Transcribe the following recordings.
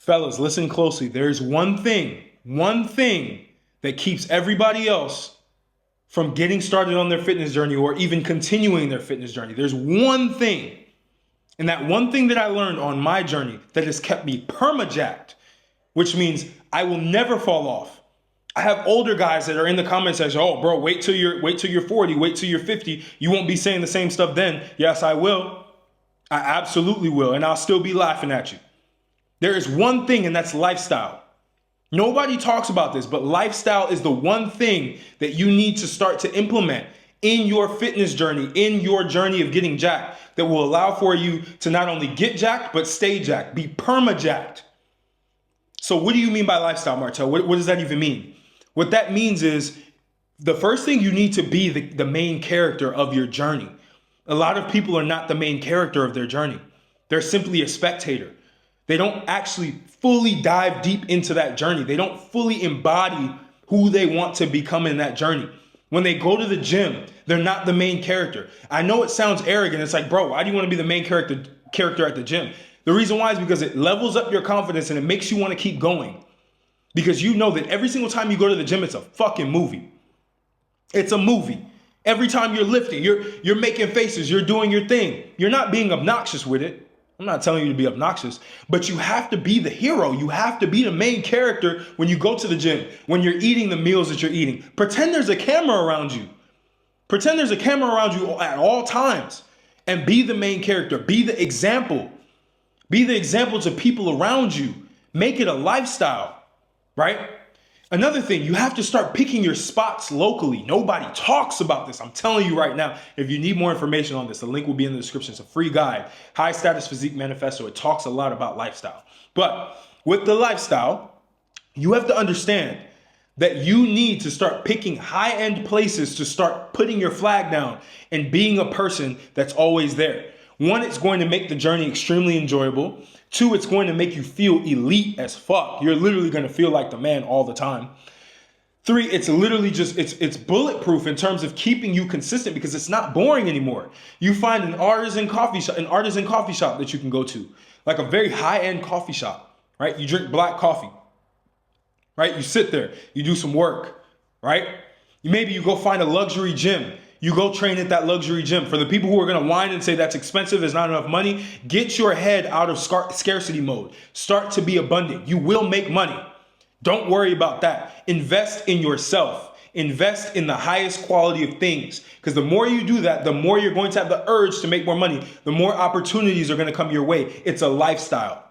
Fellas, listen closely. There's one thing that keeps everybody else from getting started on their fitness journey or even continuing their fitness journey. There's one thing. And that one thing that I learned on my journey that has kept me perma-jacked, which means I will never fall off. I have older guys that are in the comment section. Oh, bro, wait till you're 40, wait till you're 50. You won't be saying the same stuff then. Yes, I will. I absolutely will. And I'll still be laughing at you. There is one thing, and that's lifestyle. Nobody talks about this, but lifestyle is the one thing that you need to start to implement in your fitness journey, in your journey of getting jacked, that will allow for you to not only get jacked, but stay jacked, be perma-jacked. So what do you mean by lifestyle, Martel? What does that even mean? What that means is the first thing you need to be the main character of your journey. A lot of people are not the main character of their journey. They're simply a spectator. They don't actually fully dive deep into that journey. They don't fully embody who they want to become in that journey. When they go to the gym, they're not the main character. I know it sounds arrogant. It's like, bro, why do you want to be the main character at the gym? The reason why is because it levels up your confidence and it makes you want to keep going. Because you know that every single time you go to the gym, it's a fucking movie. It's a movie. Every time you're lifting, you're making faces, you're doing your thing. You're not being obnoxious with it. I'm not telling you to be obnoxious, but you have to be the hero. You have to be the main character when you go to the gym, when you're eating the meals that you're eating. Pretend there's a camera around you. Pretend there's a camera around you at all times and be the main character. Be the example. Be the example to people around you. Make it a lifestyle, right? Another thing, you have to start picking your spots locally. Nobody talks about this. I'm telling you right now, if you need more information on this, the link will be in the description. It's a free guide, High Status Physique Manifesto. It talks a lot about lifestyle. But with the lifestyle, you have to understand that you need to start picking high-end places to start putting your flag down and being a person that's always there. One, it's going to make the journey extremely enjoyable. Two, it's going to make you feel elite as fuck. You're literally going to feel like the man all the time. Three, it's literally just, it's bulletproof in terms of keeping you consistent because it's not boring anymore. You find an artisan coffee shop that you can go to, like a very high-end coffee shop, right? You drink black coffee, right? You sit there, you do some work, right? Maybe you go find a luxury gym. You go train at that luxury gym. For the people who are going to whine and say that's expensive, there's not enough money, get your head out of scarcity mode. Start to be abundant. You will make money. Don't worry about that. Invest in yourself. Invest in the highest quality of things. Because the more you do that, the more you're going to have the urge to make more money. The more opportunities are going to come your way. It's a lifestyle.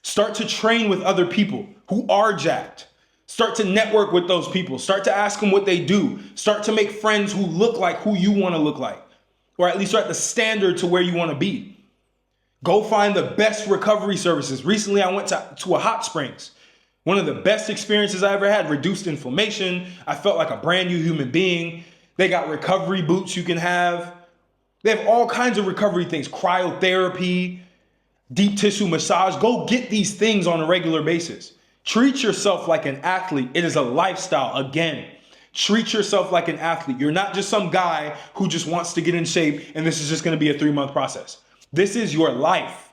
Start to train with other people who are jacked. Start to network with those people. Start to ask them what they do. Start to make friends who look like who you want to look like. Or at least are at the standard to where you want to be. Go find the best recovery services. Recently, I went to a hot springs. One of the best experiences I ever had. Reduced inflammation. I felt like a brand new human being. They got recovery boots you can have. They have all kinds of recovery things. Cryotherapy, deep tissue massage. Go get these things on a regular basis. Treat yourself like an athlete. It is a lifestyle. Again, treat yourself like an athlete. You're not just some guy who just wants to get in shape and this is just going to be a 3-month process. This is your life.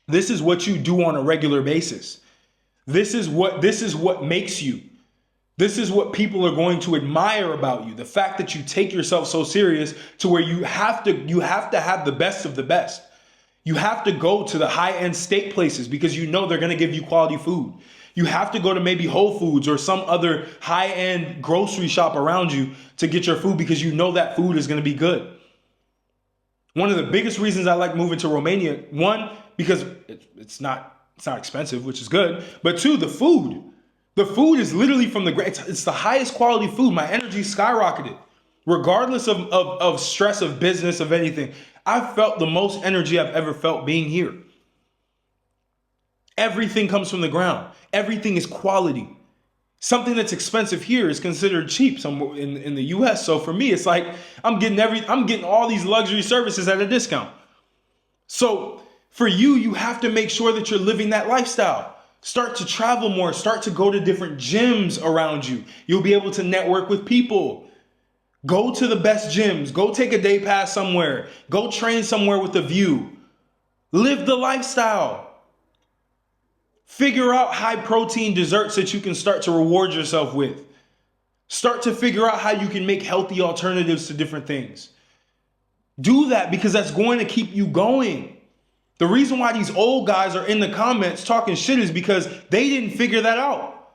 This is what you do on a regular basis. This is what makes you. This is what people are going to admire about you. The fact that you take yourself so serious to where you have to have the best of the best. You have to go to the high-end steak places because you know they're going to give you quality food. You have to go to maybe Whole Foods or some other high-end grocery shop around you to get your food because you know that food is going to be good. One of the biggest reasons I like moving to Romania, one, because it's not expensive, which is good. But two, the food. The food is literally from the great. It's the highest quality food. My energy skyrocketed. Regardless of stress, of business, of anything. I've felt the most energy I've ever felt being here. Everything comes from the ground. Everything is quality. Something that's expensive here is considered cheap somewhere in the US. So for me, it's like I'm getting all these luxury services at a discount. So for you, you have to make sure that you're living that lifestyle. Start to travel more. Start to go to different gyms around you. You'll be able to network with people. Go to the best gyms. Go take a day pass somewhere. Go train somewhere with a view. Live the lifestyle. Figure out high protein desserts that you can start to reward yourself with. Start to figure out how you can make healthy alternatives to different things. Do that because that's going to keep you going. The reason why these old guys are in the comments talking shit is because they didn't figure that out.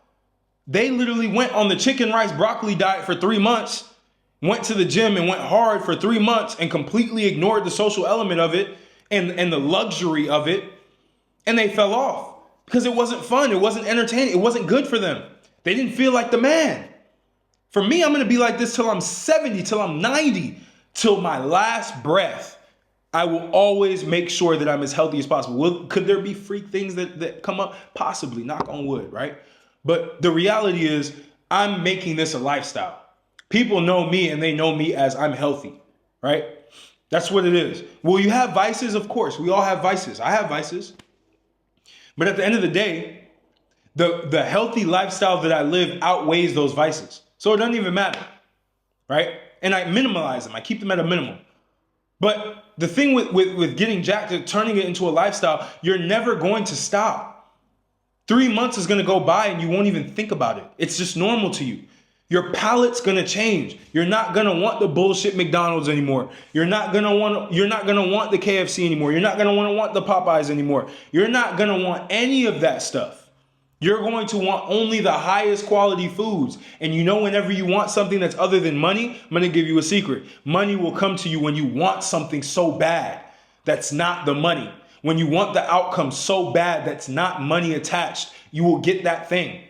They literally went on the chicken, rice, broccoli diet for 3 months, went to the gym and went hard for 3 months and completely ignored the social element of it and the luxury of it. And they fell off because it wasn't fun. It wasn't entertaining. It wasn't good for them. They didn't feel like the man. For me, I'm going to be like this till I'm 70, till I'm 90, till my last breath. I will always make sure that I'm as healthy as possible. Could there be freak things that come up? Possibly, knock on wood, right? But the reality is I'm making this a lifestyle. People know me and they know me as I'm healthy, right? That's what it is. Will you have vices? Of course, we all have vices. I have vices. But at the end of the day, the healthy lifestyle that I live outweighs those vices. So it doesn't even matter, right? And I minimalize them. I keep them at a minimum. But the thing with getting jacked, turning it into a lifestyle, you're never going to stop. 3 months is going to go by and you won't even think about it. It's just normal to you. Your palate's going to change. You're not going to want the bullshit McDonald's anymore. You're not going to want the KFC anymore. You're not going to want the Popeyes anymore. You're not going to want any of that stuff. You're going to want only the highest quality foods. And you know, whenever you want something that's other than money, I'm going to give you a secret. Money will come to you when you want something so bad that's not the money. When you want the outcome so bad that's not money attached, you will get that thing.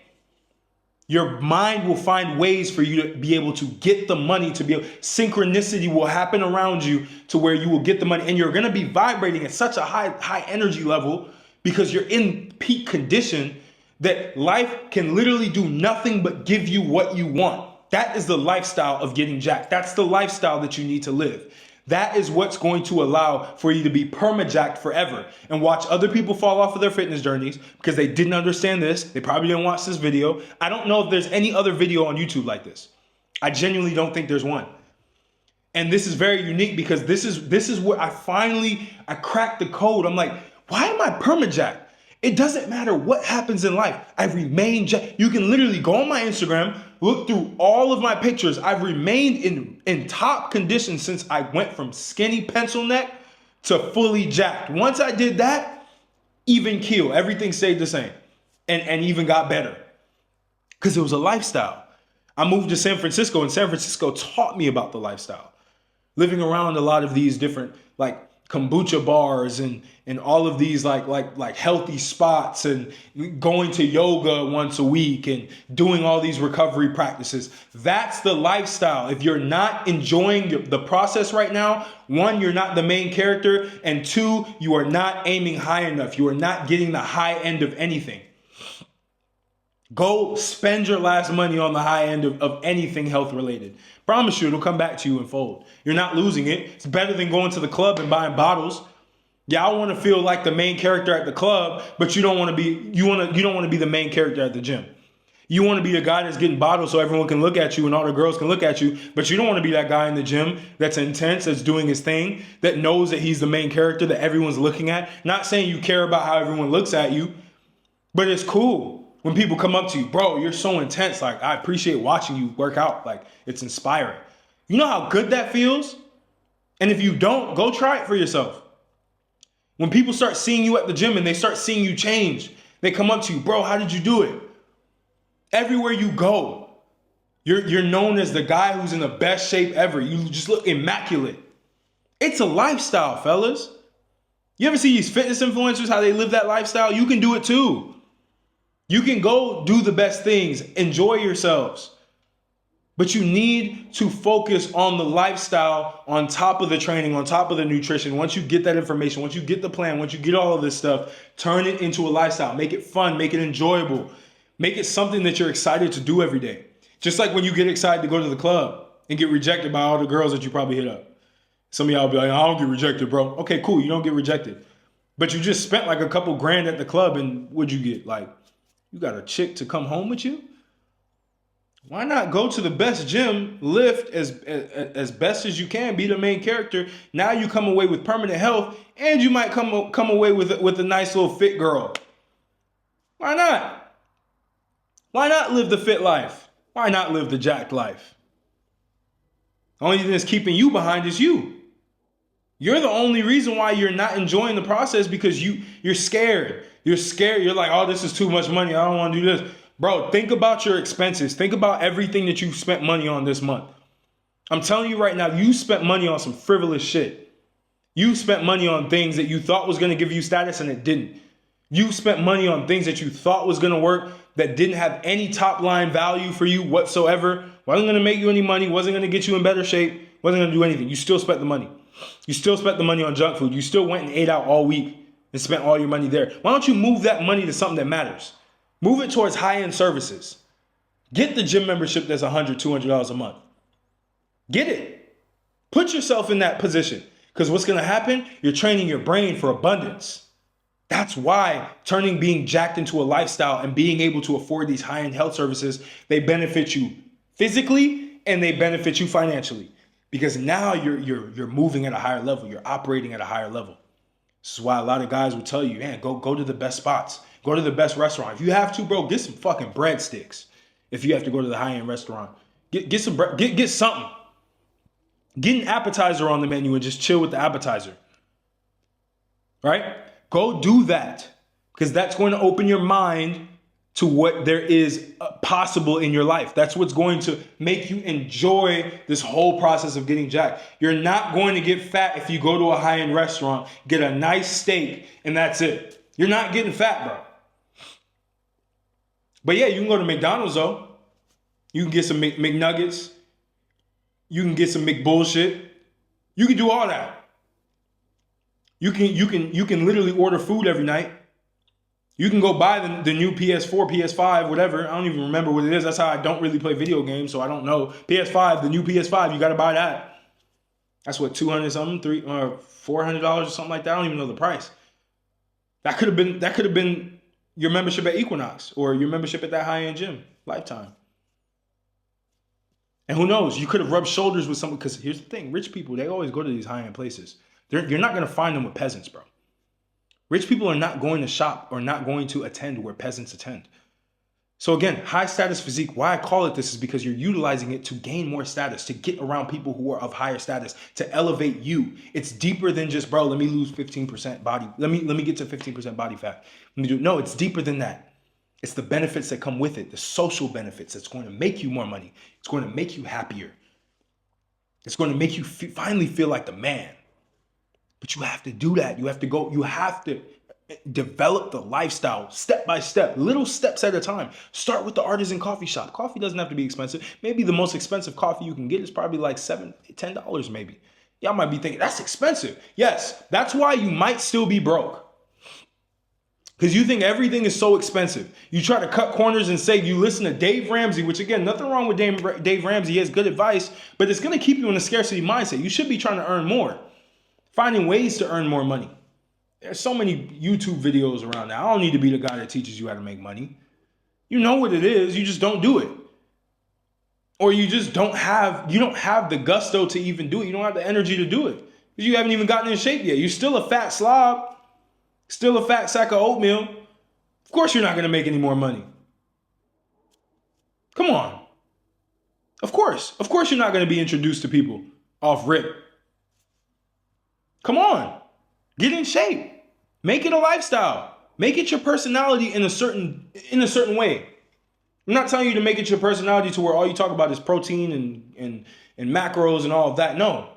Your mind will find ways for you to be able to get the money, synchronicity will happen around you to where you will get the money. And you're going to be vibrating at such a high energy level because you're in peak condition that life can literally do nothing but give you what you want. That is the lifestyle of getting jacked. That's the lifestyle that you need to live. That is what's going to allow for you to be perma-jacked forever and watch other people fall off of their fitness journeys because they didn't understand this. They probably didn't watch this video. I don't know if there's any other video on YouTube like this. I genuinely don't think there's one. And this is very unique because this is where I cracked the code. I'm like, why am I perma-jacked? It doesn't matter what happens in life. I remain jacked. You can literally go on my Instagram, look through all of my pictures. I've remained in top condition since I went from skinny pencil neck to fully jacked. Once I did that, even keel, everything stayed the same and even got better because it was a lifestyle. I moved to San Francisco and San Francisco taught me about the lifestyle. Living around a lot of these different like kombucha bars and all of these like healthy spots and going to yoga once a week and doing all these recovery practices. That's the lifestyle. If you're not enjoying the process right now, one, you're not the main character, and two, you are not aiming high enough. You are not getting the high end of anything. Go spend your last money on the high end of anything health related. Promise you, it'll come back to you in fold. You're not losing it. It's better than going to the club and buying bottles. Yeah, I want to feel like the main character at the club, but you don't want to be the main character at the gym. You want to be the guy that's getting bottles so everyone can look at you and all the girls can look at you, but you don't want to be that guy in the gym that's intense, that's doing his thing, that knows that he's the main character that everyone's looking at. Not saying you care about how everyone looks at you, but it's cool. When people come up to you, bro, you're so intense. Like, I appreciate watching you work out. Like, it's inspiring. You know how good that feels? And if you don't, go try it for yourself. When people start seeing you at the gym and they start seeing you change, they come up to you, bro, how did you do it? Everywhere you go, you're known as the guy who's in the best shape ever. You just look immaculate. It's a lifestyle, fellas. You ever see these fitness influencers, how they live that lifestyle? You can do it too. You can go do the best things, enjoy yourselves, but you need to focus on the lifestyle on top of the training, on top of the nutrition. Once you get that information, once you get the plan, once you get all of this stuff, turn it into a lifestyle. Make it fun, make it enjoyable, make it something that you're excited to do every day. Just like when you get excited to go to the club and get rejected by all the girls that you probably hit up. Some of y'all be like, I don't get rejected, bro. Okay, cool, you don't get rejected. But you just spent like a couple grand at the club and what'd you get? Like, you got a chick to come home with you? Why not go to the best gym, lift as best as you can, be the main character. Now you come away with permanent health and you might come away with a nice little fit girl. Why not? Why not live the fit life? Why not live the jacked life? The only thing that's keeping you behind is you. You're the only reason why you're not enjoying the process, because you're scared. You're scared. You're like, oh, this is too much money. I don't want to do this. Bro, think about your expenses. Think about everything that you've spent money on this month. I'm telling you right now, you spent money on some frivolous shit. You spent money on things that you thought was going to give you status and it didn't. You spent money on things that you thought was going to work that didn't have any top line value for you whatsoever. Wasn't going to make you any money. Wasn't going to get you in better shape. Wasn't going to do anything. You still spent the money. You still spent the money on junk food. You still went and ate out all week and spent all your money there. Why don't you move that money to something that matters? Move it towards high-end services. Get the gym membership that's $100, $200 a month. Get it. Put yourself in that position. Because what's going to happen? You're training your brain for abundance. That's why turning being jacked into a lifestyle and being able to afford these high-end health services, they benefit you physically and they benefit you financially. Because now you're moving at a higher level. You're operating at a higher level. This is why a lot of guys will tell you, man, go to the best spots. Go to the best restaurant. If you have to, bro, get some fucking breadsticks. If you have to go to the high-end restaurant, get some get something. Get an appetizer on the menu and just chill with the appetizer. Right? Go do that, because that's going to open your mind to what there is possible in your life. That's what's going to make you enjoy this whole process of getting jacked. You're not going to get fat if you go to a high-end restaurant, get a nice steak, and that's it. You're not getting fat, bro. But yeah, you can go to McDonald's though. You can get some McNuggets. You can get some McBullshit. You can do all that. You can literally order food every night. You can go buy the new PS4, PS5, whatever. I don't even remember what it is. That's how I don't really play video games, so I don't know. PS5, the new PS5, you got to buy that. That's what, $200 something, $400 or something like that. I don't even know the price. That could have been your membership at Equinox or your membership at that high-end gym, lifetime. And who knows? You could have rubbed shoulders with someone, because here's the thing. Rich people, they always go to these high-end places. You're not going to find them with peasants, bro. Rich people are not going to shop or not going to attend where peasants attend. So again, high status physique, why I call it this is because you're utilizing it to gain more status, to get around people who are of higher status, to elevate you. It's deeper than just, bro, let me lose 15% body. Let me get to 15% body fat. No, it's deeper than that. It's the benefits that come with it, the social benefits that's going to make you more money. It's going to make you happier. It's going to make you finally feel like the man. But you have to do that. You have to develop the lifestyle step by step, little steps at a time. Start with the artisan coffee shop. Coffee doesn't have to be expensive. Maybe the most expensive coffee you can get is probably like $7, $10 maybe. Y'all might be thinking, that's expensive. Yes, that's why you might still be broke. Because you think everything is so expensive. You try to cut corners and say you listen to Dave Ramsey, which again, nothing wrong with Dave Ramsey. He has good advice, but it's going to keep you in a scarcity mindset. You should be trying to earn more. Finding ways to earn more money. There's so many YouTube videos around now. I don't need to be the guy that teaches you how to make money. You know what it is, you just don't do it. Or you just don't have the gusto to even do it. You don't have the energy to do it. Because you haven't even gotten in shape yet. You're still a fat slob, still a fat sack of oatmeal. Of course you're not going to make any more money. Come on. Of course you're not going to be introduced to people off rip. Come on, get in shape. Make it a lifestyle. Make it your personality in a certain way. I'm not telling you to make it your personality to where all you talk about is protein and macros and all of that. No,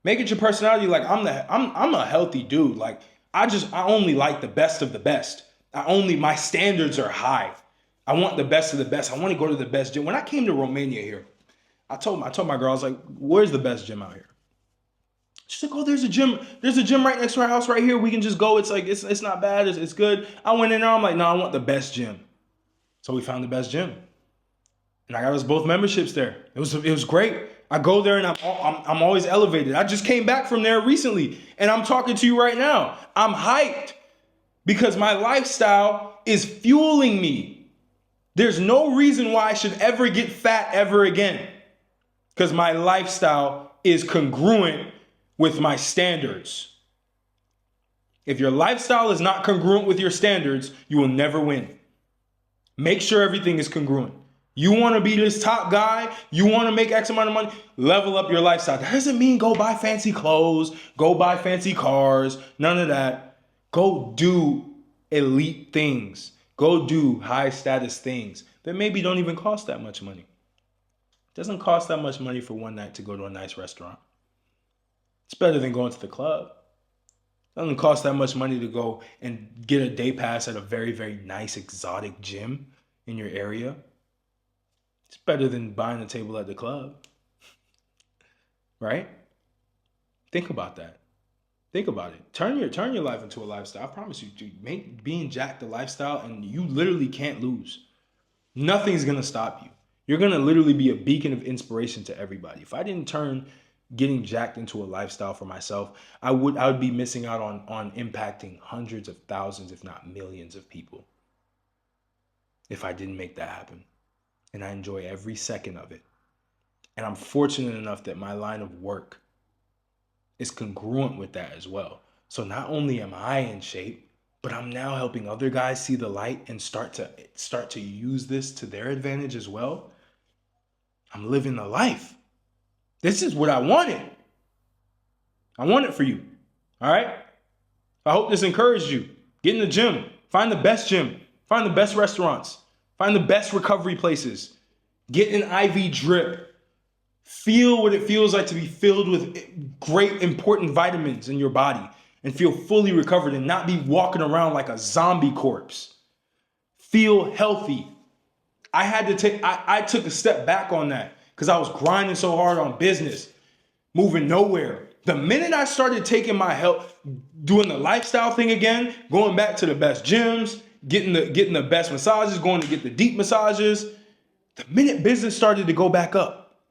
make it your personality. Like I'm a healthy dude. Like I only like the best of the best. My standards are high. I want the best of the best. I want to go to the best gym. When I came to Romania here, I told my girl, I was like, where's the best gym out here? She's like, oh, there's a gym right next to our house right here. We can just go. It's like, it's not bad. It's good. I went in there. I'm like, no, I want the best gym. So we found the best gym. And I got us both memberships there. It was great. I go there and I'm always elevated. I just came back from there recently and I'm talking to you right now. I'm hyped because my lifestyle is fueling me. There's no reason why I should ever get fat ever again because my lifestyle is congruent with my standards. If your lifestyle is not congruent with your standards, you will never win. Make sure everything is congruent. You want to be this top guy, you want to make X amount of money, level up your lifestyle. That doesn't mean go buy fancy clothes, go buy fancy cars, none of that. Go do elite things. Go do high status things that maybe don't even cost that much money. It doesn't cost that much money for one night to go to a nice restaurant. It's better than going to the club. It doesn't cost that much money to go and get a day pass at a very, very nice exotic gym in your area. It's better than buying a table at the club. Right? Think about that. Think about it. Turn your life into a lifestyle. I promise you, dude, make being jacked a lifestyle, and you literally can't lose. Nothing's gonna stop you. You're gonna literally be a beacon of inspiration to everybody. If I didn't turn getting jacked into a lifestyle for myself, I would be missing out on impacting hundreds of thousands, if not millions of people. If I didn't make that happen. And I enjoy every second of it. And I'm fortunate enough that my line of work is congruent with that as well. So not only am I in shape, but I'm now helping other guys see the light and start to use this to their advantage as well. I'm living the life. This is what I wanted. I want it for you. All right? I hope this encouraged you. Get in the gym. Find the best gym. Find the best restaurants. Find the best recovery places. Get an IV drip. Feel what it feels like to be filled with great, important vitamins in your body and feel fully recovered and not be walking around like a zombie corpse. Feel healthy. I took a step back on that because I was grinding so hard on business, moving nowhere. The minute I started taking my health, doing the lifestyle thing again, going back to the best gyms, getting the best massages, going to get the deep massages, the minute business started to go back up,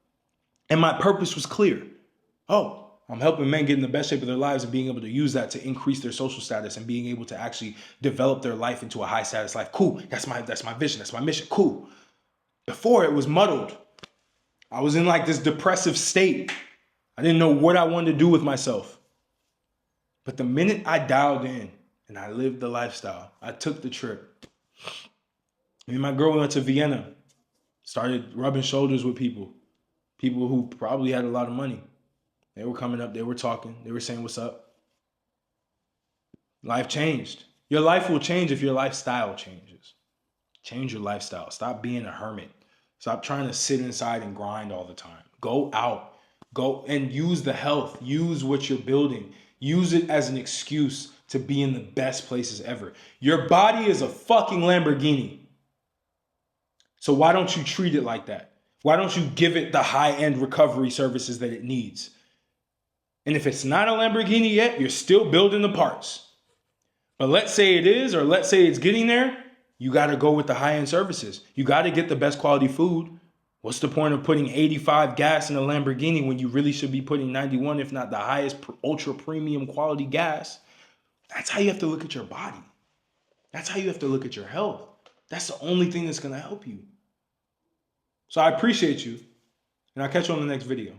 and my purpose was clear. Oh, I'm helping men get in the best shape of their lives and being able to use that to increase their social status and being able to actually develop their life into a high status life. Cool. That's my vision. That's my mission. Cool. Before it was muddled. I was in like this depressive state. I didn't know what I wanted to do with myself. But the minute I dialed in and I lived the lifestyle, I took the trip. Me and my girl went to Vienna, started rubbing shoulders with people who probably had a lot of money. They were coming up, they were talking, they were saying, what's up? Life changed. Your life will change if your lifestyle changes. Change your lifestyle. Stop being a hermit. Stop trying to sit inside and grind all the time. Go out. Go and use the health. Use what you're building. Use it as an excuse to be in the best places ever. Your body is a fucking Lamborghini. So why don't you treat it like that? Why don't you give it the high-end recovery services that it needs? And if it's not a Lamborghini yet, you're still building the parts. But let's say it is, or let's say it's getting there, you got to go with the high-end services. You got to get the best quality food. What's the point of putting 85 gas in a Lamborghini when you really should be putting 91, if not the highest ultra premium quality gas? That's how you have to look at your body. That's how you have to look at your health. That's the only thing that's going to help you. So I appreciate you, and I'll catch you on the next video.